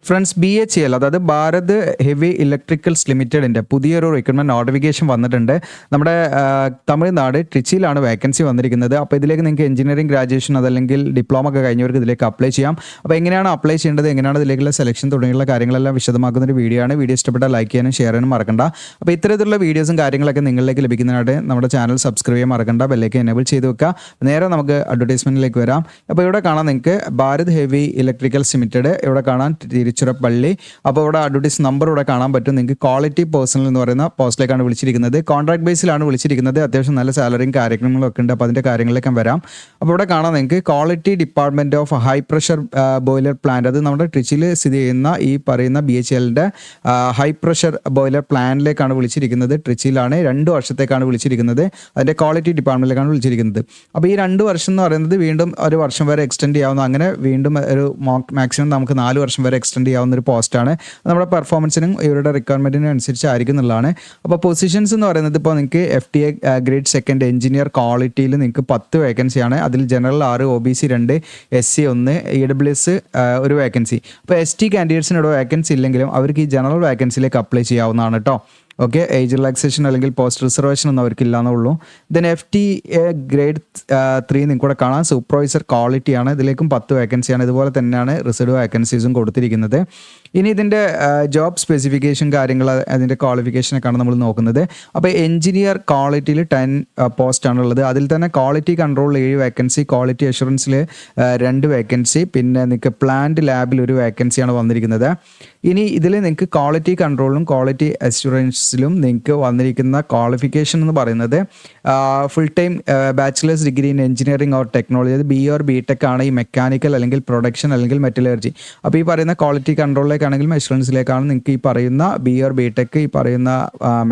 Friends BHEL അതായത് Bharat heavy electricals ലിമിറ്റഡിൻ്റെ പുതിയൊരു recruitment notification വന്നിട്ടുണ്ട്. നമ്മുടെ തമിഴ്നാട് ട്രിച്ചിയിലാണ് വേക്കൻസി വന്നിരിക്കുന്നത്. അപ്പോൾ ഇതിലേക്ക് നിങ്ങൾക്ക് എഞ്ചിനീയറിംഗ് ഗ്രാജുവേഷൻ അതല്ലെങ്കിൽ ഡിപ്ലോമ ഒക്കെ കഴിഞ്ഞവർക്ക് ഇതിലേക്ക് അപ്ലൈ ചെയ്യാം. അപ്പോൾ എങ്ങനെയാണ് അപ്ലൈ ചെയ്യേണ്ടത്, എങ്ങനെയാണ് ഇതിലേക്കുള്ള സെലക്ഷൻ തുടങ്ങിയുള്ള കാര്യങ്ങളെല്ലാം വിശദമാക്കുന്ന ഒരു വീഡിയോ ആണ്. വീഡിയോ ഇഷ്ടപ്പെട്ടാൽ ലൈക്ക് ചെയ്യാനും ഷെയർ ചെയ്യാനും മറക്കണ്ട. അപ്പോൾ ഇത്തരത്തിലുള്ള വീഡിയോസും കാര്യങ്ങളൊക്കെ നിങ്ങളിലേക്ക് ലഭിക്കുന്നതിനായിട്ട് നമ്മുടെ ചാനൽ സബ്സ്ക്രൈബ് ചെയ്യാൻ മറക്കണ്ട, ബെല്ലേക്ക് എനേബിൾ ചെയ്ത് വെക്കുക. നേരെ നമുക്ക് അഡ്വർടൈസ്മെൻറ്റിലേക്ക് വരാം. അപ്പോൾ ഇവിടെ കാണാം നിങ്ങൾക്ക് ഭാരത് ഹെവി ഇലക്ട്രിക്കൽസ് ലിമിറ്റഡ് ഇവിടെ കാണാൻ തിരുച്ചിറപ്പള്ളി. അപ്പോൾ ഇവിടെ അഡ്വർടൈസ് നമ്പർ ഇവിടെ കാണാൻ പറ്റും. നിങ്ങൾക്ക് ക്വാളിറ്റി പേഴ്സണൽ എന്ന് പറയുന്ന പോസ്റ്റിലേക്കാണ് വിളിച്ചിരിക്കുന്നത്. കോൺട്രാക്ട് ബേസിലാണ് വിളിച്ചിരിക്കുന്നത്. അത്യാവശ്യം നല്ല സാലറിയും കാര്യങ്ങളൊക്കെ ഉണ്ട്. അപ്പോൾ അതിൻ്റെ കാര്യങ്ങളിലേക്ക് വരാം. അപ്പോൾ ഇവിടെ കാണാം നിങ്ങൾക്ക് quality department of high pressure boiler plant, അത് നമ്മുടെ ട്രിച്ചിയിൽ സ്ഥിതി ചെയ്യുന്ന ഈ പറയുന്ന BHELൻ്റെ ഹൈ പ്രഷർ ബോയിലർ പ്ലാന്റിലേക്കാണ് വിളിച്ചിരിക്കുന്നത്. ട്രിച്ചിയിലാണ് 2 വർഷത്തേക്കാണ് വിളിച്ചിരിക്കുന്നത്. അതിൻ്റെ ക്വാളിറ്റി ഡിപ്പാർട്ട്മെൻറ്റിലേക്കാണ് വിളിച്ചിരിക്കുന്നത്. അപ്പോൾ ഈ 2 വർഷം എന്ന് പറയുന്നത് വീണ്ടും ഒരു വർഷം വരെ എക്സ്റ്റെൻഡ് ചെയ്യാവുന്ന, അങ്ങനെ വീണ്ടും ഒരു മാക്സിമം നമുക്ക് 4 വർഷം വരെ എക്സ്റ്റെൻഡ് ചെയ്യാവുന്ന ഒരു പോസ്റ്റാണ്. നമ്മുടെ പെർഫോമൻസിനും ഇവരുടെ റിക്വയർമെൻറ്റിനും അനുസരിച്ചായിരിക്കും എന്നുള്ളതാണ്. അപ്പോൾ പൊസിഷൻസ് എന്ന് പറയുന്നത് ഇപ്പോൾ നിങ്ങൾക്ക് FTA ഗ്രേഡ് സെക്കൻഡ് എഞ്ചിനീയർ ക്വാളിറ്റിയിൽ നിങ്ങൾക്ക് 10 വേക്കൻസിയാണ്. അതിൽ ജനറൽ 6, OBC 2, SC 1, EWS ഒരു വേക്കൻസി. അപ്പോൾ ST കാൻഡിഡേറ്റ്സിനോട് വേക്കൻസി ഇല്ലെങ്കിലും അവർക്ക് ഈ ജനറൽ വേക്കൻസിയിലേക്ക് അപ്ലൈ ചെയ്യാവുന്നതാണ് കേട്ടോ. ഓക്കെ, ഏജ് റിലാക്സേഷൻ അല്ലെങ്കിൽ പോസ്റ്റ് റിസർവേഷൻ ഒന്നും അവർക്കില്ലാന്നേ ഉള്ളൂ. ദെൻ FTA ഗ്രേഡ് 3 നിങ്ങൾക്ക് കൂടെ കാണാം. സൂപ്പർവൈസർ ക്വാളിറ്റിയാണ്. ഇതിലേക്കും 10 വേക്കൻസിയാണ്. ഇതുപോലെ തന്നെയാണ് റിസർവ് വേക്കൻസീസും കൊടുത്തിരിക്കുന്നത്. ഇനി ഇതിൻ്റെ ജോബ് സ്പെസിഫിക്കേഷൻ കാര്യങ്ങൾ, അതിൻ്റെ ക്വാളിഫിക്കേഷനൊക്കെയാണ് നമ്മൾ നോക്കുന്നത്. അപ്പോൾ എഞ്ചിനീയർ ക്വാളിറ്റിയിൽ 10 പോസ്റ്റാണുള്ളത്. അതിൽ തന്നെ ക്വാളിറ്റി കൺട്രോളിൽ 7 വേക്കൻസി, ക്വാളിറ്റി അഷുറൻസിൽ 2 വേക്കൻസി, പിന്നെ നിങ്ങൾക്ക് പ്ലാന്റ് ലാബിൽ 1 വേക്കൻസിയാണ് വന്നിരിക്കുന്നത്. ഇനി ഇതിൽ നിങ്ങൾക്ക് ക്വാളിറ്റി കൺട്രോളിലും ക്വാളിറ്റി അഷുറൻസിലും നിങ്ങൾക്ക് വന്നിരിക്കുന്ന ക്വാളിഫിക്കേഷൻ എന്ന് പറയുന്നത് full time bachelor's degree in engineering or technology, അത് BE or BTech ആണ്. ഈ മെക്കാനിക്കൽ അല്ലെങ്കിൽ പ്രൊഡക്ഷൻ അല്ലെങ്കിൽ മെറ്റലർജി. അപ്പോൾ ഈ പറയുന്ന ക്വാളിറ്റി കൺട്രോളിലേക്കാണെങ്കിലും അഷുറൻസിലേക്കാണ് നിങ്ങൾക്ക് ഈ പറയുന്ന BE or BTech, ഈ പറയുന്ന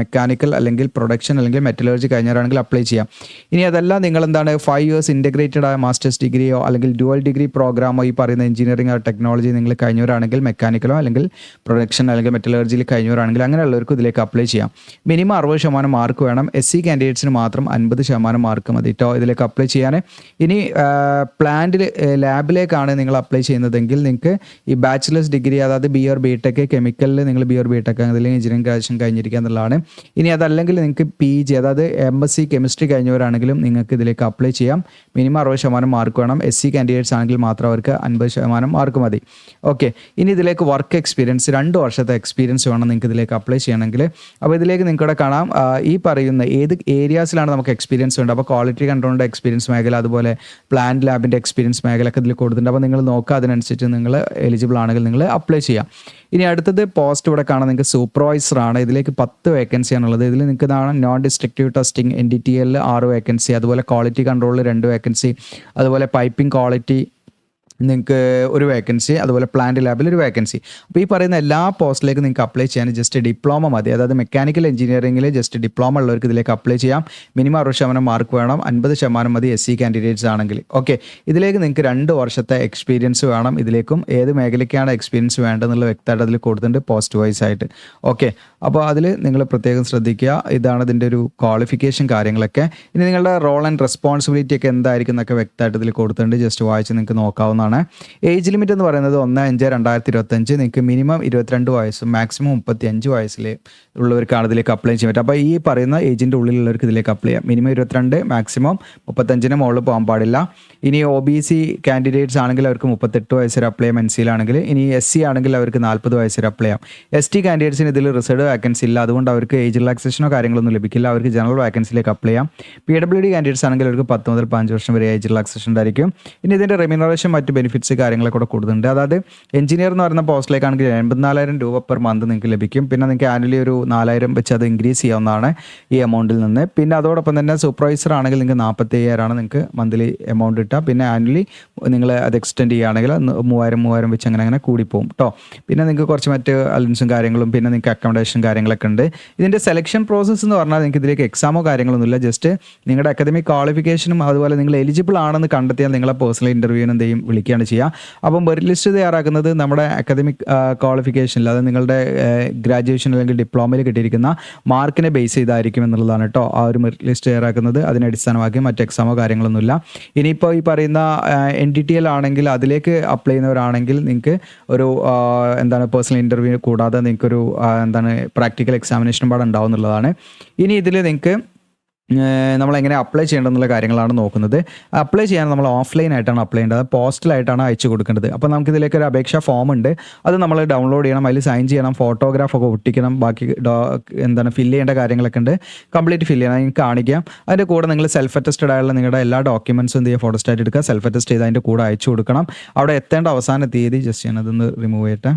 മെക്കാനിക്കൽ അല്ലെങ്കിൽ പ്രൊഡക്ഷൻ അല്ലെങ്കിൽ മെറ്റലർജി കഴിഞ്ഞവരാണെങ്കിൽ അപ്ലൈ ചെയ്യാം. ഇനി അതല്ല നിങ്ങൾ എന്താണ് 5 years ഇൻറ്റഗ്രേറ്റഡ് ആയ മാസ്റ്റേഴ്സ് ഡിഗ്രിയോ അല്ലെങ്കിൽ ഡ്യുവൽ ഡിഗ്രി പ്രോഗ്രാമോ ഈ പറയുന്ന എഞ്ചിനീയറിംഗ് ഓർ ടെക്നോളജി നിങ്ങൾ കഴിഞ്ഞവരാണെങ്കിൽ മെക്കാനിക്കലോ അല്ലെങ്കിൽ പ്രൊഡക്ഷൻ അല്ലെങ്കിൽ മെറ്റലർജിയിൽ കഴിഞ്ഞവരാണെങ്കിൽ അങ്ങനെയുള്ളവർക്ക് ഇതിലേക്ക് അപ്ലൈ ചെയ്യാം. മിനിമം 60% മാർക്ക് വേണം. SC കാൻഡിഡേറ്റ്സിന് മാത്രം 50% മാർക്ക് മതി കേട്ടോ ഇതിലേക്ക് അപ്ലൈ ചെയ്യാൻ. ഇനി പ്ലാന്റിൽ ലാബിലേക്കാണ് നിങ്ങൾ അപ്ലൈ ചെയ്യുന്നതെങ്കിൽ നിങ്ങൾക്ക് ഈ ബാച്ചിലേഴ്സ് ഡിഗ്രി, അതായത് BE or BTech, കെമിക്കലിൽ നിങ്ങൾ BE or BTech അല്ലെങ്കിൽ എഞ്ചിനീയറിംഗ് ഗ്രാജുവേഷൻ കഴിഞ്ഞിരിക്കുക എന്നുള്ളതാണ്. ഇനി അതല്ലെങ്കിൽ നിങ്ങൾക്ക് PG അതായത് MSc കെമിസ്ട്രി കഴിഞ്ഞവരാണെങ്കിലും നിങ്ങൾക്ക് ഇതിലേക്ക് അപ്ലൈ ചെയ്യാം. മിനിമം 60% മാർക്ക് വേണം. SC കാൻഡിഡേറ്റ്സ് ആണെങ്കിൽ മാത്രം അവർക്ക് 50% മാർക്ക് മതി. ഓക്കെ, ഇനി ഇതിലേക്ക് വർക്ക് എക്സ്പീരിയൻസ് 2 വർഷത്തെ എക്സ്പീരിയൻസ് വേണം നിങ്ങൾക്ക് ഇതിലേക്ക് അപ്ലൈ ചെയ്യണമെങ്കിൽ. അപ്പോൾ ഇതിലേക്ക് നിങ്ങൾക്ക് ഇവിടെ കാണാം ഈ പറയുന്ന ഏത് ഏരിയാസിലാണ് നമുക്ക് എക്സ്പീരിയൻസ് വേണ്ടത്. അപ്പോൾ ക്വാളിറ്റി കൺട്രോളിൻ്റെ എക്സ്പീരിയൻസ് മേഖല, അതുപോലെ പ്ലാന്റ് ലാബിൻ്റെ എക്സ്പീരിയൻസ് മേഖലയൊക്കെ ഇതിൽ കൊടുത്തിട്ടുണ്ട്. അപ്പോൾ നിങ്ങൾ നോക്കുക, അതിനനുസരിച്ച് നിങ്ങൾ എലിജിബിൾ ആണെങ്കിൽ നിങ്ങൾ അപ്ലൈ ചെയ്യാം. ഇനി അടുത്തത് പോസ്റ്റ് ഇവിടെ കാണാൻ നിങ്ങൾക്ക് സൂപ്പർവൈസർ ആണ്. ഇതിലേക്ക് 10 വേക്കൻസിയാണുള്ളത്. ഇതിൽ നിങ്ങൾക്ക് ഇതാണ് non destructive testing NDTL 6 vacancy, അതുപോലെ ക്വാളിറ്റി കൺട്രോളിൽ 2 വേക്കൻസി, അതുപോലെ പൈപ്പിംഗ് ക്വാളിറ്റി നിങ്ങൾക്ക് 1 വേക്കൻസി, അതുപോലെ പ്ലാന്റ് ലാബിൽ 1 വേക്കൻസി. അപ്പോൾ ഈ പറയുന്ന എല്ലാ പോസ്റ്റിലേക്ക് നിങ്ങൾക്ക് അപ്ലൈ ചെയ്യാൻ ജസ്റ്റ് ഡിപ്ലോമ മതി. അതായത് മെക്കാനിക്കൽ എഞ്ചിനീയറിംഗിൽ ജസ്റ്റ് ഡിപ്ലോമ ഉള്ളവർക്ക് ഇതിലേക്ക് അപ്ലൈ ചെയ്യാം. മിനിമം 60% മാർക്ക് വേണം. 50% മതി SC കാൻഡിഡേറ്റ്സ് ആണെങ്കിൽ. ഓക്കെ, ഇതിലേക്ക് നിങ്ങൾക്ക് 2 വർഷത്തെ എക്സ്പീരിയൻസ് വേണം. ഇതിലേക്കും ഏത് മേഖലയ്ക്കാണ് എക്സ്പീരിയൻസ് വേണ്ടതെന്നുള്ള വ്യക്തമായിട്ട് അതിൽ കൊടുത്തിട്ടുണ്ട് പോസ്റ്റ് വൈസ് ആയിട്ട്. ഓക്കെ, അപ്പോൾ അതിൽ നിങ്ങൾ പ്രത്യേകം ശ്രദ്ധിക്കുക. ഇതാണ് ഇതിൻ്റെ ഒരു ക്വാളിഫിക്കേഷൻ കാര്യങ്ങളൊക്കെ. ഇനി നിങ്ങളുടെ റോൾ ആൻഡ് റെസ്പോൺസിബിലിറ്റി ഒക്കെ എന്തായിരിക്കും എന്നൊക്കെ വ്യക്തമായിട്ട് ഇതിൽ കൊടുത്തിട്ടുണ്ട്. ജസ്റ്റ് വായിച്ച് നിങ്ങൾക്ക് നോക്കാവുന്നതാണ്. ഏജ് ലിമിറ്റ് എന്ന് പറയുന്നത് 1/5/2025. നിങ്ങൾക്ക് മിനിമം 22 വയസ്സും മാക്സിമം 35 വയസ്സിൽ ഉള്ളവർക്കാണ് ഇതിലേക്ക് അപ്ലൈ ചെയ്യാൻ പറ്റുക. അപ്പോൾ ഈ പറയുന്ന ഏജിൻ്റെ ഉള്ളിലുള്ളവർക്ക് ഇതിലേക്ക് അപ്ലൈ ചെയ്യാം. മിനിമം 22, മാക്സിമം 35 മുകളിൽ പോകാൻ പാടില്ല. ഇനി OBC കാൻഡിഡേറ്റ്സ് ആണെങ്കിൽ അവർക്ക് 38 വയസ്സ് വരെ അപ്ലൈ ചെയ്യാം NC-ലാണെങ്കിൽ. ഇനി SC ആണെങ്കിൽ അവർക്ക് 40 വയസ്സ് വരെ അപ്ലൈ ചെയ്യാം. ST കാൻഡിഡേറ്റ്സിന് ഇതിൽ റിസർവ് വേക്കൻസി ഇല്ല, അതുകൊണ്ട് അവർക്ക് ഏജ് റിലാക്സേഷനോ കാര്യങ്ങളൊന്നും ലഭിക്കില്ല. അവർക്ക് ജനറൽ വേക്കൻസിയിലേക്ക് അപ്ലൈ ചെയ്യാം. PWD കാൻഡിഡേറ്റ്സ് ആണെങ്കിൽ അവർക്ക് 10 മുതൽ 15 വർഷം വരെ ഏജ് റിലാക്സേഷൻ ഉണ്ടായിരിക്കും. ഇനി ഇതിൻ്റെ റെമ്യൂണറേഷൻ മറ്റ് ബെനിഫിറ്റ്സ് കാര്യങ്ങളൊക്കെ കൂടെ കൊടുക്കുന്നുണ്ട്. അതായത് എഞ്ചിനീയർ എന്ന് പറയുന്ന പോസ്റ്റിലേക്കാണെങ്കിൽ 84,000 രൂപ പെർ മന്ത് നിങ്ങൾക്ക് ലഭിക്കും. പിന്നെ നിങ്ങൾക്ക് ആനുവലി ഒരു 4,000 വെച്ച് അത് ഇൻക്രീസ് ചെയ്യാവുന്നതാണ് ഈ എമൗണ്ടിൽ നിന്ന്. പിന്നെ അതോടൊപ്പം തന്നെ സൂപ്പർവൈസർ ആണെങ്കിൽ നിങ്ങൾക്ക് 45,000 നിങ്ങൾക്ക് മന്ത്ലി എമൗണ്ട് കിട്ടുക. പിന്നെ ആനുവലി നിങ്ങൾ അത് എക്സ്റ്റെൻഡ് ചെയ്യുകയാണെങ്കിൽ 3,000 വെച്ച് അങ്ങനെ കൂടിപ്പോവും കേട്ടോ. പിന്നെ നിങ്ങൾക്ക് കുറച്ച് മറ്റ് അലവൻസും കാര്യങ്ങളും പിന്നെ നിങ്ങൾക്ക് അക്കോമഡേഷൻ കാര്യങ്ങളൊക്കെ ഉണ്ട്. ഇതിൻ്റെ സെലക്ഷൻ പ്രോസസ്സ് എന്ന് പറഞ്ഞാൽ നിങ്ങൾക്ക് ഇതിലേക്ക് എക്സാമോ കാര്യങ്ങളൊന്നുമില്ല. ജസ്റ്റ് നിങ്ങളുടെ അക്കാദമിക് ക്വാളിഫിക്കേഷനും അതുപോലെ നിങ്ങൾ എലിജിബിൾ ആണെന്ന് കണ്ടെത്തിയാൽ നിങ്ങളെ പേഴ്സണൽ ഇൻ്റർവ്യൂവിന് എന്തെയും വിളിക്കും. അയക്കുകയാണ് ചെയ്യുക. അപ്പം മെറിറ്റ് ലിസ്റ്റ് തയ്യാറാക്കുന്നത് നമ്മുടെ അക്കാദമിക് ക്വാളിഫിക്കേഷനിൽ, അതായത് നിങ്ങളുടെ ഗ്രാജുവേഷൻ അല്ലെങ്കിൽ ഡിപ്ലോമയിൽ കിട്ടിയിരിക്കുന്ന മാർക്കിനെ ബേസ് ചെയ്തായിരിക്കും എന്നുള്ളതാണ് കേട്ടോ ആ ഒരു മെറിറ്റ് ലിസ്റ്റ് തയ്യാറാക്കുന്നത്. അതിനെ അടിസ്ഥാനമാക്കി മറ്റ് എക്സാമോ കാര്യങ്ങളൊന്നുമില്ല. ഇനിയിപ്പോൾ ഈ പറയുന്ന NDTL ആണെങ്കിൽ അതിലേക്ക് അപ്ലൈ ചെയ്യുന്നവരാണെങ്കിൽ നിങ്ങൾക്ക് ഒരു പേഴ്സണൽ ഇൻ്റർവ്യൂ കൂടാതെ നിങ്ങൾക്കൊരു പ്രാക്ടിക്കൽ എക്സാമിനേഷനും പാടെ ഉണ്ടാവും എന്നുള്ളതാണ്. ഇനി ഇതിൽ നിങ്ങൾക്ക് നമ്മളെങ്ങനെ അപ്ലൈ ചെയ്യേണ്ടെന്നുള്ള കാര്യങ്ങളാണ് നോക്കുന്നത്. അപ്ലൈ ചെയ്യാൻ നമ്മൾ ഓഫ്ലൈൻ ആയിട്ടാണ് അപ്ലൈ ചെയ്യേണ്ടത്, പോസ്റ്റലായിട്ടാണ് അയച്ചു കൊടുക്കേണ്ടത്. അപ്പോൾ നമുക്കിതിലേക്ക് ഒരു അപേക്ഷാ ഫോം ഉണ്ട്, അത് നമ്മൾ ഡൗൺലോഡ് ചെയ്യണം, അതിൽ സൈൻ ചെയ്യണം, ഫോട്ടോഗ്രാഫൊക്കെ ഒട്ടിക്കണം, ബാക്കി ഫില്ല് ചെയ്യേണ്ട കാര്യങ്ങളൊക്കെ ഉണ്ട്, കംപ്ലീറ്റ് ഫില്ല് ചെയ്യണം, നിങ്ങൾക്ക് കാണിക്കാം. അതിൻ്റെ കൂടെ നിങ്ങൾ സെൽഫ് അറ്റസ്റ്റഡ് ആയുള്ള നിങ്ങളുടെ എല്ലാ ഡോക്യുമെൻറ്റ്സും എന്ത് ചെയ്യുക, ഫോട്ടോസ്റ്റാറ്റ് എടുക്കുക, സെൽഫ് അറ്റസ്റ്റ് ചെയ്ത് അതിൻ്റെ കൂടെ അയച്ചു കൊടുക്കണം. അവിടെ എത്തേണ്ട അവസാന തീയതി ജസ്റ്റ് ഞാനതൊന്ന് റിമൂവ് ചെയ്യട്ടെ.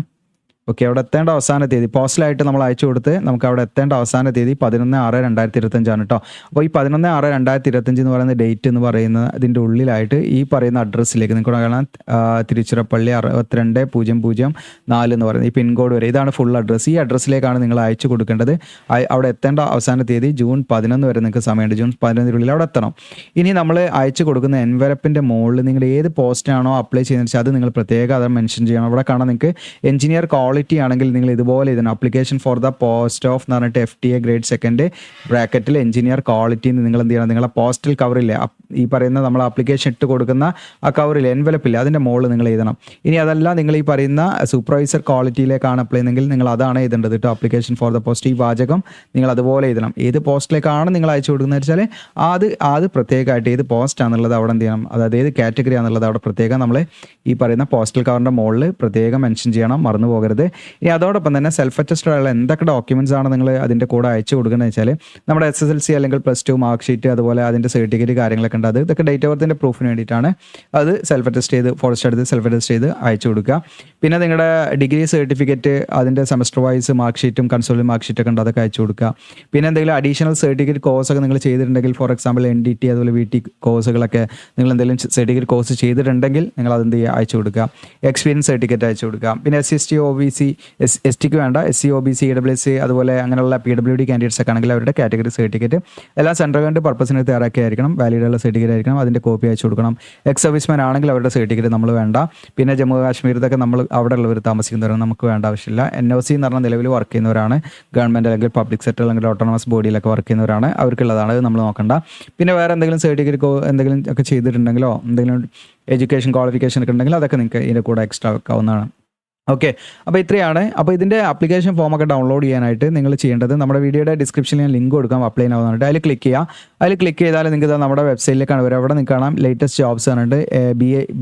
ഓക്കെ, അവിടെ എത്തേണ്ട അവസാന തീയതി പോസ്റ്റലായിട്ട് നമ്മൾ അയച്ചു കൊടുത്ത് നമുക്ക് അവിടെ എത്തേണ്ട അവസാന തീയതി 11/6/2025 കേട്ടോ. അപ്പോൾ ഈ 11/6/2025 എന്ന് പറയുന്ന ഡേറ്റ് എന്ന് പറയുന്ന ഇതിൻ്റെ ഉള്ളിലായിട്ട് ഈ പറയുന്ന അഡ്രസ്സിലേക്ക് നിങ്ങൾക്ക് കാണാൻ തിരുച്ചിറപ്പള്ളി 62-004 എന്ന് പറയുന്നത് ഈ പിൻകോഡ് വരെ, ഇതാണ് ഫുൾ അഡ്രസ്സ്. ഈ അഡ്രസ്സിലേക്കാണ് നിങ്ങൾ അയച്ചു കൊടുക്കേണ്ടത്. അവിടെ എത്തേണ്ട അവസാന തീയതി ജൂൺ 11 വരെ നിങ്ങൾക്ക് സമയമുണ്ട്. ജൂൺ 11 അവിടെ എത്തണം. ഇനി നമ്മൾ അയച്ചു കൊടുക്കുന്ന എൻവലപ്പിൻ്റെ മുകളിൽ നിങ്ങൾ ഏത് പോസ്റ്റാണോ അപ്ലൈ ചെയ്യുന്നത് വെച്ചാൽ അത് നിങ്ങൾ പ്രത്യേകം അത് മെൻഷൻ ചെയ്യണം. അവിടെ കാണാൻ നിങ്ങൾക്ക് എഞ്ചിനീയർ ക്വാളിറ്റി ആണെങ്കിൽ നിങ്ങൾ ഇതുപോലെ ഇതിന് application for the post of എന്ന് പറഞ്ഞിട്ട് FTA ഗ്രേഡ് 2 ബ്രാക്കറ്റിൽ എഞ്ചിനീയർ ക്വാളിറ്റി നിങ്ങൾ എന്ത് ചെയ്യണം, നിങ്ങളെ പോസ്റ്റൽ കവറില്ലേ, ഈ പറയുന്ന നമ്മൾ ആപ്ലിക്കേഷൻ ഇട്ട് കൊടുക്കുന്ന ആ കവറിൽ എൻവലപ്പില്ല, അതിൻ്റെ മുകളിൽ നിങ്ങൾ എഴുതണം. ഇനി അതല്ല നിങ്ങൾ ഈ പറയുന്ന സൂപ്പർവൈസർ ക്വാളിറ്റിയിലേക്കാണ് അപ്ലൈ ചെയ്യുന്നതെങ്കിൽ നിങ്ങൾ അതാണ് എഴുതേണ്ടത് കേട്ടോ. ആപ്ലിക്കേഷൻ ഫോർ ദ പോസ്റ്റ്, ഈ വാചകം നിങ്ങൾ അതുപോലെ എഴുതണം. ഏത് പോസ്റ്റിലേക്കാണ് നിങ്ങൾ അയച്ചു കൊടുക്കുന്നത് വെച്ചാൽ അത് പ്രത്യേകമായിട്ട് ഏത് പോസ്റ്റ് ആണെന്നുള്ളത് അവിടെ എന്ത് ചെയ്യണം, അതായത് ഏത് കാറ്റഗറി ആണെന്നുള്ളത് അവിടെ പ്രത്യേകം നമ്മൾ ഈ പറയുന്ന പോസ്റ്റൽ കവറിൻ്റെ മുകളിൽ പ്രത്യേകം മെൻഷൻ ചെയ്യണം, മറന്നു പോകരുത്. ഇനി അതോടൊപ്പം തന്നെ സെൽഫ് അറ്റസ്റ്റഡ് ആയുള്ള എന്തൊക്കെ ഡോക്യുമെൻറ്റ്സ് ആണ് നിങ്ങൾ അതിൻ്റെ കൂടെ അയച്ചു കൊടുക്കുന്നത് വെച്ചാൽ നമ്മുടെ SSLC അല്ലെങ്കിൽ +2 മാർക്ക് ഷീറ്റ്, അതുപോലെ അതിൻ്റെ സർട്ടിഫിക്കറ്റ് കാര്യങ്ങളൊക്കെ ഉണ്ട്. ഇതൊക്കെ ഡേറ്റ് ഓഫ് ബർത്തിൻ്റെ പ്രൂഫിന് വേണ്ടിയിട്ടാണ്. അത് സെൽഫ് അറ്റസ്റ്റ് ചെയ്ത് ഫോട്ടോസ്റ്റാറ്റ് എടുത്ത് സെൽഫ് അറ്റസ്റ്റ് ചെയ്ത് അയച്ചു കൊടുക്കുക. പിന്നെ നിങ്ങളുടെ ഡിഗ്രി സർട്ടിഫിക്കറ്റ്, അതിൻ്റെ സെമസ്റ്റർ വൈസ് മാർക്ക് ഷീറ്റും കൺസോളിംഗ് മാർക്ക് ഷീറ്റൊക്കെ ഉണ്ട്, അതൊക്കെ അയച്ചു കൊടുക്കുക. പിന്നെ എന്തെങ്കിലും അഡീഷണൽ സർട്ടിഫിക്കറ്റ് കോഴ്സൊക്കെ നിങ്ങൾ ചെയ്തിട്ടുണ്ടെങ്കിൽ, ഫോർ എക്സാമ്പിൾ NDT അതുപോലെ VT കോഴ്സുകളൊക്കെ നിങ്ങൾ എന്തെങ്കിലും സർട്ടിഫിക്കറ്റ് കോഴ്സ് ചെയ്തിട്ടുണ്ടെങ്കിൽ നിങ്ങൾ അതെന്ത് ചെയ്യുക, അയച്ചു കൊടുക്കുക. എക്സ്പീരിയൻസ് സർട്ടിഫിക്കറ്റ് അയച്ചു കൊടുക്കുക. പിന്നെ SC OBC STക്ക് വേണ്ട SC OBC EWS അതുപോലെ അങ്ങനെയുള്ള PWD കാൻഡിഡേറ്റ്സ് ഒക്കെ ആണെങ്കിൽ അവരുടെ കാറ്റഗറി സർട്ടിഫിക്കറ്റ് എല്ലാം സെൻട്രൽ ഗവൺമെൻറ് പർപ്പസിന് തയ്യാറാക്കിയായിരിക്കണം, വാലിഡുള്ള സർട്ടിഫിക്കറ്റ് ആയിരിക്കണം, അതിൻ്റെ കോപ്പി അയച്ചു കൊടുക്കണം. എക്സ് സർവീസ്മാൻ ആണെങ്കിൽ അവരുടെ സർട്ടിഫിക്കറ്റ് നമ്മൾ വേണ്ട. പിന്നെ ജമ്മു കാശ്മീർ ഇതൊക്കെ നമ്മൾ അവിടെ ഉള്ളവർ താമസിക്കുന്നവരാണ്, നമുക്ക് വേണ്ട ആവശ്യമില്ല. NOC എന്ന് പറഞ്ഞാൽ നിലവിൽ വർക്ക് ചെയ്യുന്നവരാണ്, ഗവൺമെൻറ് അല്ലെങ്കിൽ പബ്ലിക് സെക്ടർ അല്ലെങ്കിൽ ഓട്ടോണമസ് ബോഡിയിലൊക്കെ വർക്ക് ചെയ്യുന്നവരാണ്, അവർക്കുള്ളതാണ്, നമ്മൾ നോക്കണ്ട. പിന്നെ വേറെ എന്തെങ്കിലും സർട്ടിഫിക്കറ്റ് എന്തെങ്കിലും ഒക്കെ ചെയ്തിട്ടുണ്ടെങ്കിലോ എന്തെങ്കിലും എഡ്യൂക്കേഷൻ ക്വാളിഫിക്കേഷൻ ഒക്കെ ഉണ്ടെങ്കിൽ അതൊക്കെ നിങ്ങൾക്ക് ഇതിൻ്റെ കൂടെ എക്സ്ട്രാ വെക്കാവുന്നതാണ്. ഓക്കെ, അപ്പോൾ ഇത്രയാണ്. അപ്പോൾ ഇതിൻ്റെ ആപ്ലിക്കേഷൻ ഫോമൊക്കെ ഡൗൺലോഡ് ചെയ്യാനായിട്ട് നിങ്ങൾ ചെയ്യേണ്ടത്, നമ്മുടെ വീഡിയോയുടെ ഡിസ്ക്രിപ്ഷനിൽ ഞാൻ ലിങ്ക് കൊടുക്കാം, അപ്ലൈ ചെയ്യാവുന്നതാണ്. അതിൽ ക്ലിക്ക് ചെയ്യുക. അതിൽ ക്ലിക്ക് ചെയ്താൽ നിങ്ങൾക്ക് നമ്മുടെ വെബ്സൈറ്റിലേക്കാണ് വരും. അവിടെ നിങ്ങൾക്ക് കാണാം ലേറ്റസ്റ്റ് ജോബ്സ് പറഞ്ഞിട്ട്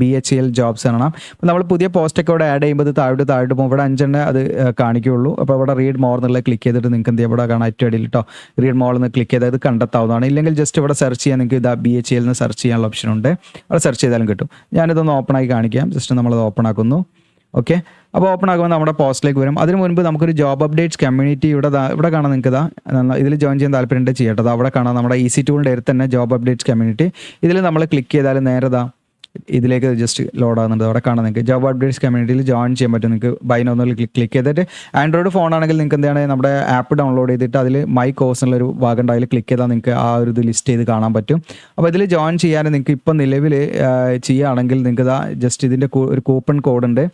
BHEL ജോബ്സ് കാണാം. അപ്പോൾ നമ്മൾ പുതിയ പോസ്റ്റൊക്കെ ഇവിടെ ആഡ് ചെയ്യുമ്പോൾ താഴോട്ട് പോകും, ഇവിടെ 5 അത് കാണിക്കുകയുള്ളൂ. അപ്പോൾ ഇവിടെ റീഡ് മോർ എന്നുള്ളത് ക്ലിക്ക് ചെയ്തിട്ട് നിങ്ങൾക്ക് എന്ത് ചെയ്യാം, ഇവിടെ കാണാം ഏറ്റവും അടിയിൽ കേട്ടോ, റീഡ് മോർ എന്ന് ക്ലിക്ക് ചെയ്താൽ ഇത് കണ്ടെത്താവുന്നതാണ്. ഇല്ലെങ്കിൽ ജസ്റ്റ് ഇവിടെ സെർച്ച് ചെയ്യാൻ നിങ്ങൾക്ക് ഇതാ BHEL എന്ന് സെർച്ച് ചെയ്യാനുള്ള ഓപ്ഷൻ ഉണ്ട്, അവിടെ സെർച്ച് ചെയ്താലും കിട്ടും. ഞാനിതൊന്ന് ഓപ്പൺ ആക്കി കാണിക്കാം. ജസ്റ്റ് നമ്മളത് ഓപ്പൺ ആക്കുന്നു. ഓക്കെ, അപ്പോൾ ഓപ്പൺ ആകുമ്പോൾ നമ്മുടെ പോസ്റ്റിലേക്ക് വരും. അതിന് മുൻപ് നമുക്കൊരു ജോബ് അപ്ഡേറ്റ്സ് കമ്മ്യൂണിറ്റി ഇവിടെ കാണാൻ നിങ്ങൾക്ക് ഇതിൽ ജോയിൻ ചെയ്യാൻ താല്പര്യമുണ്ട് ചെയ്യേണ്ടത്. അവിടെ കാണാം നമ്മുടെ EC ടൂളിൻ്റെ അടുത്ത് തന്നെ ജോബ് അപ്ഡേറ്റ്സ് കമ്മ്യൂണിറ്റി. ഇതിൽ നമ്മൾ ക്ലിക്ക് ചെയ്താൽ നേരെ ഇതിലേക്ക് ജസ്റ്റ് ലോഡ് ആകുന്നുണ്ട്. അവിടെ കാണാൻ നിങ്ങൾക്ക് ജോബ് അപ്ഡേറ്റ്സ് കമ്മ്യൂണിറ്റിയിൽ ജോയിൻ ചെയ്യാൻ പറ്റും. നിങ്ങൾക്ക് ബൈ നൗ ക്ലിക്ക് ചെയ്തിട്ട് ആൻഡ്രോയിഡ് ഫോൺ ആണെങ്കിൽ നിങ്ങൾക്ക് എന്താണ് നമ്മുടെ ആപ്പ് ഡൗൺലോഡ് ചെയ്തിട്ട് അതിൽ മൈ കോഴ്സ് എന്നുള്ളൊരു ഭാഗം ഉണ്ട്, അതിൽ ക്ലിക്ക് ചെയ്താൽ നിങ്ങൾക്ക് ആ ഒരു ഇത് ലിസ്റ്റ് ചെയ്ത് കാണാൻ പറ്റും. അപ്പോൾ ഇതിൽ ജോയിൻ ചെയ്യാൻ നിങ്ങൾക്ക് ഇപ്പം നിലവിൽ ചെയ്യുകയാണെങ്കിൽ നിങ്ങൾക്ക് ജസ്റ്റ് ഇതിൻ്റെ ഒരു കൂപ്പൺ കോഡ് ഉണ്ട്,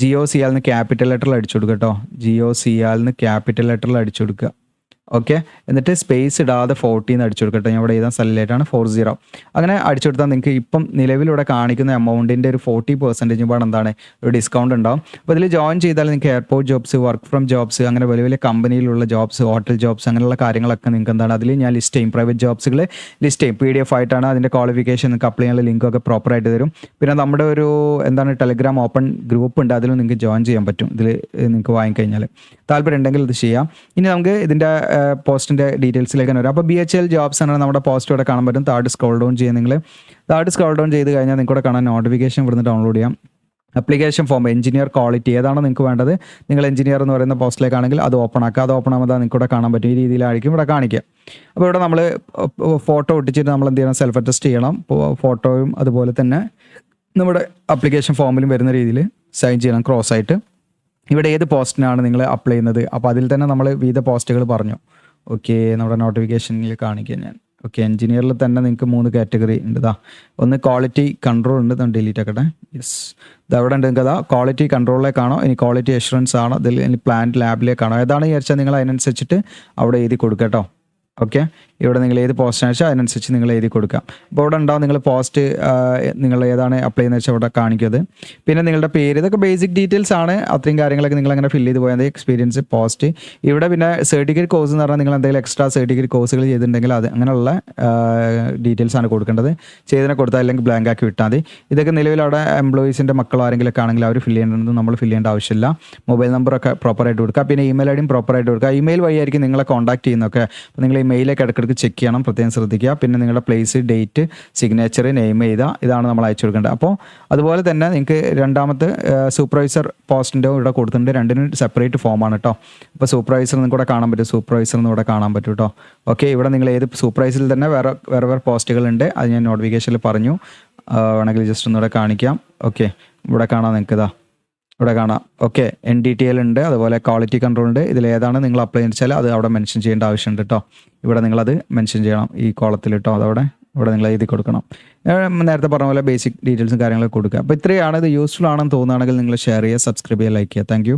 GOCL എന്ന് ക്യാപിറ്റൽ ലെറ്ററിൽ അടിച്ചു കൊടുക്കുക കേട്ടോ, GOCL എന്ന് ക്യാപിറ്റൽ ലെറ്ററിൽ അടിച്ചു കൊടുക്കുക. ഓക്കെ, എന്നിട്ട് സ്പേസ് ഇടാതെ 40 എന്ന് അടിച്ചു കൊടുക്കട്ടെ. ഞാൻ ഇവിടെ എഴുതാൻ സ്ഥലമായിട്ടാണ് 40. അങ്ങനെ അടിച്ചു കൊടുത്താൽ നിങ്ങൾക്ക് ഇപ്പം നിലവിലൂടെ കാണിക്കുന്ന എമൗണ്ടിൻ്റെ ഒരു 40% പാട് എന്താണ് ഒരു ഡിസ്കൗണ്ട് ഉണ്ടാവും. അപ്പോൾ ഇതിൽ ജോയിൻ ചെയ്താൽ നിങ്ങൾക്ക് airport jobs, work from jobs, അങ്ങനെ വലിയ വലിയ കമ്പനിയിലുള്ള ജോബ്സ്, ഹോട്ടൽ ജോബ്സ്, അങ്ങനെയുള്ള കാര്യങ്ങളൊക്കെ നിങ്ങൾക്ക് എന്താണ് അതിൽ ഞാൻ ലിസ്റ്റ് ചെയ്യും. പ്രൈവറ്റ് ജോബ്സുകൾ ലിസ്റ്റ് ചെയ്യും, PDF ആയിട്ടാണ്. അതിൻ്റെ ക്വാളിഫിക്കേഷൻ നിങ്ങൾക്ക് അപ്ലൈ ചെയ്യാനുള്ള ലിങ്കൊക്കെ പ്രോപ്പറായിട്ട് തരും. പിന്നെ നമ്മുടെ ഒരു ടെലഗ്രാം ഓപ്പൺ ഗ്രൂപ്പ് ഉണ്ട്, അതിലും നിങ്ങൾക്ക് ജോയിൻ ചെയ്യാൻ പറ്റും. ഇതിൽ നിങ്ങൾക്ക് വാങ്ങിക്കഴിഞ്ഞാൽ താല്പര്യം ഉണ്ടെങ്കിൽ ഇത് ചെയ്യാം. ഇനി നമുക്ക് ഇതിൻ്റെ പോസ്റ്റിൻ്റെ ഡീറ്റെയിൽസിലേക്ക് വരാം. അപ്പോൾ BHEL ജോബ്സ് ആണ് നമ്മുടെ പോസ്റ്റ് ഇവിടെ കാണാൻ പറ്റും. താഴോട്ട് സ്ക്രോൾ ഡൗൺ ചെയ്യാൻ നിങ്ങൾ സ്ക്രോൾ ഡൗൺ ചെയ്ത് കഴിഞ്ഞാൽ നിങ്ങൾക്ക് കാണാൻ നോട്ടിഫിക്കേഷൻ ഇവിടുന്ന് ഡൗൺലോഡ് ചെയ്യാം. അപ്ലിക്കേഷൻ ഫോം എഞ്ചിനീയർ ക്വാളിറ്റി ഏതാണോ നിങ്ങൾക്ക് വേണ്ടത്, നിങ്ങൾ എഞ്ചിനീയർ എന്ന് പറയുന്ന പോസ്റ്റിലേക്കാണെങ്കിൽ അത് ഓപ്പൺ ആക്കുക. അത് ഓപ്പൺ ആകുമ്പോൾ നിങ്ങൾക്ക് ഇവിടെ കാണാൻ പറ്റും, ഈ രീതിയിലായിരിക്കും ഇവിടെ കാണിക്കുക. അപ്പോൾ ഇവിടെ നമ്മൾ ഫോട്ടോ ഒട്ടിച്ചിട്ട് നമ്മൾ എന്ത് ചെയ്യണം, സെൽഫ് അറ്റസ്റ്റ് ചെയ്യണം. ഫോട്ടോയും അതുപോലെ തന്നെ നമ്മുടെ അപ്ലിക്കേഷൻ ഫോമിലും വരുന്ന രീതിയിൽ സൈൻ ചെയ്യണം ക്രോസ് ആയിട്ട്. ഇവിടെ ഏത് പോസ്റ്റിനാണ് നിങ്ങൾ അപ്ലൈ ചെയ്യുന്നത്, അപ്പോൾ അതിൽ തന്നെ നമ്മൾ വിവിധ പോസ്റ്റുകൾ പറഞ്ഞു. ഓക്കെ, നമ്മുടെ നോട്ടിഫിക്കേഷനിൽ കാണിക്കാം ഞാൻ. ഓക്കെ, എഞ്ചിനീയറിൽ തന്നെ നിങ്ങൾക്ക് 3 കാറ്റഗറി ഉണ്ട്. ഇതാ ഒന്ന് ക്വാളിറ്റി കൺട്രോൾ ഉണ്ട്, ഇതാണ് ഡിലീറ്റ് ആക്കട്ടെ. യെസ്, ഇത് അവിടെ ഉണ്ട് നിങ്ങൾക്ക്. അതാ ക്വാളിറ്റി കൺട്രോളിലേക്കാണോ ഇനി ക്വാളിറ്റി അഷുറൻസ് ആണോ, ഇതിൽ ഇനി പ്ലാന്റ് ലാബിലേക്കാണോ, ഏതാണ് വിചാരിച്ചാൽ നിങ്ങൾ അതിനനുസരിച്ചിട്ട് അവിടെ എഴുതി കൊടുക്കുക കേട്ടോ. ഓക്കെ, ഇവിടെ നിങ്ങൾ ഏത് പോസ്റ്റാണെന്ന് വെച്ചാൽ അതിനനുസരിച്ച് നിങ്ങൾ എഴുതി കൊടുക്കാം. അപ്പോൾ ഇവിടെ ഉണ്ടാവും നിങ്ങൾ പോസ്റ്റ് നിങ്ങൾ ഏതാണ് അപ്ലൈ ചെയ്യുന്നത് വെച്ചാൽ ഇവിടെ കാണിക്കുന്നത്. പിന്നെ നിങ്ങളുടെ പേര്, ഇതൊക്കെ ബേസിക് ഡീറ്റെയിൽസ് ആണ്. അത്രയും കാര്യങ്ങളൊക്കെ നിങ്ങൾ അങ്ങനെ ഫില്ല് ചെയ്ത് പോയാൽ എക്സ്പീരിയൻസ് പോസ്റ്റ്. ഇവിടെ പിന്നെ സർട്ടിഫിക്കറ്റ് കോഴ്സ് എന്ന് പറഞ്ഞാൽ നിങ്ങൾ എന്തെങ്കിലും എക്സ്ട്രാ സർട്ടിഫിക്കറ്റ് കോഴ്സുകൾ ചെയ്തിട്ടുണ്ടെങ്കിൽ അത് അങ്ങനെയുള്ള ഡീറ്റെയിൽസ് ആണ് കൊടുക്കേണ്ടത്. ചെയ്തതിനെ കൊടുത്താൽ അല്ലെങ്കിൽ ബ്ലാങ്ക് ആക്കി വിട്ടാൽ മതി. ഇതൊക്കെ നിലവിൽ അവിടെ എംപ്ലോയീസിൻ്റെ മക്കളോ ആരെങ്കിലുമൊക്കെ ആണെങ്കിൽ അവർ ഫില്ല് ചെയ്യേണ്ടത് നമ്മൾ ഫില്ല് ചെയ്യേണ്ട ആവശ്യമില്ല. മൊബൈൽ നമ്പറൊക്കെ പ്രോപ്പറായിട്ട് കൊടുക്കുക. പിന്നെ ഇമെയിൽ ഐ ഡിയും പ്രോപ്പറായിട്ട് കൊടുക്കുക. ഇമെയിൽ വഴിയായിരിക്കും നിങ്ങളെ കോൺടാക്ട് ചെയ്യുന്നതൊക്കെ. അപ്പോൾ നിങ്ങൾ ഇമെയിലേക്ക് ഇടയ്ക്കിടയ്ക്ക് ചെക്ക് ചെയ്യണം, പ്രത്യേകം ശ്രദ്ധിക്കുക. പിന്നെ നിങ്ങളുടെ പ്ലേസ്, ഡേറ്റ്, സിഗ്നേച്ചർ, നെയിം ചെയ്താൽ ഇതാണ് നമ്മൾ അയച്ചു കൊടുക്കേണ്ടത്. അപ്പോൾ അതുപോലെ തന്നെ നിങ്ങൾക്ക് രണ്ടാമത്തെ സൂപ്പർവൈസർ പോസ്റ്റിൻ്റെ ഇവിടെ കൊടുത്തിട്ടുണ്ട്. രണ്ടിനും സെപ്പറേറ്റ് ഫോമാണ് കേട്ടോ. അപ്പോൾ സൂപ്പർവൈസർ നിങ്ങൾക്ക് ഇവിടെ കാണാൻ പറ്റും, സൂപ്പർവൈസർ എന്ന് ഇവിടെ കാണാൻ പറ്റും കേട്ടോ. ഓക്കെ, ഇവിടെ നിങ്ങൾ ഏത് സൂപ്പർവൈസറിൽ തന്നെ വേറെ പോസ്റ്റുകളുണ്ട്, അത് ഞാൻ നോട്ടിഫിക്കേഷനിൽ പറഞ്ഞു. വേണമെങ്കിൽ ജസ്റ്റ് ഒന്നുകൂടെ കാണിക്കാം. ഓക്കെ, ഇവിടെ കാണാം നിങ്ങൾക്ക്, ഇതാ ഇവിടെ കാണാം. ഓക്കെ, NDTL ഉണ്ട്, അതുപോലെ ക്വാളിറ്റി കൺട്രോൾ ഉണ്ട്. ഇതിലേതാണ് നിങ്ങൾ അപ്ലൈ ചെയ്താൽ അത് അവിടെ മെൻഷൻ ചെയ്യേണ്ട ആവശ്യമുണ്ട് കേട്ടോ. ഇവിടെ നിങ്ങളത് മെൻഷൻ ചെയ്യണം ഈ കോളത്തിൽ കേട്ടോ. അതവിടെ ഇവിടെ നിങ്ങൾ എഴുതി കൊടുക്കണം. നേരത്തെ പറഞ്ഞ പോലെ ബേസിക് ഡീറ്റെയിൽസും കാര്യങ്ങളൊക്കെ കൊടുക്കുക. അപ്പോൾ ഇത്രയാണ്. ഇത് യൂസ്ഫുൾ ആണെന്ന് തോന്നുകയാണെങ്കിൽ നിങ്ങൾ ഷെയർ ചെയ്യുക, സബ്സ്ക്രൈബ് ചെയ്യുക, ലൈക്ക് ചെയ്യുക. താങ്ക്